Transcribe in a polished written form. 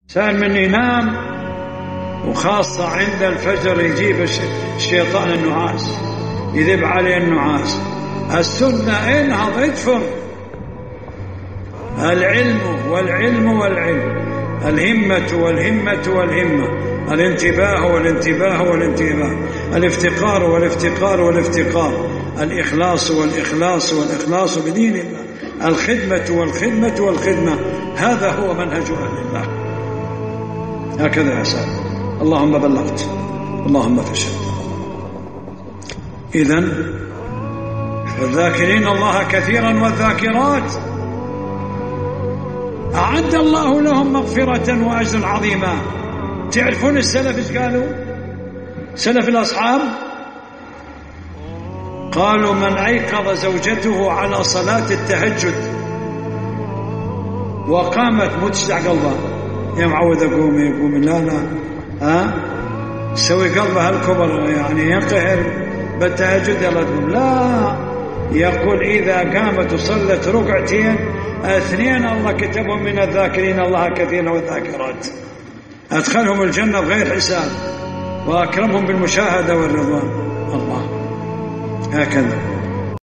سأل من ينام وخاصة عند الفجر يجيب الشيطان النعاس يذب عليه النعاس. السنة انهض ادفر. العلم والعلم والعلم، الهمة والهمة والهمة، الانتباه والانتباه والانتباه، الافتقار والافتقار والافتقار، الإخلاص والإخلاص والإخلاص بدين الله، الخدمة والخدمة والخدمة. هذا هو منهج أهل الله. هكذا يا سادة. اللهم بلغت، اللهم فشهد. إذن الذاكرين الله كثيرا والذاكرات أعد الله لهم مغفرة وأجر عظيما. تعرفون السلف ايش قالوا؟ سلف الأصحاب قالوا من أيقظ زوجته على صلاة التهجد وقامت متشجع قلبها، يا معودة قومي لا سوي قلبها الكبر يعني ينقهر بالتهجد يلا تقوم، لا، يقول إذا قامت وصلت ركعتين اثنين الله كتبهم من الذاكرين الله كثيرا والذاكرات، أدخلهم الجنة بغير حساب وأكرمهم بالمشاهدة والرضوان. الله هكذا.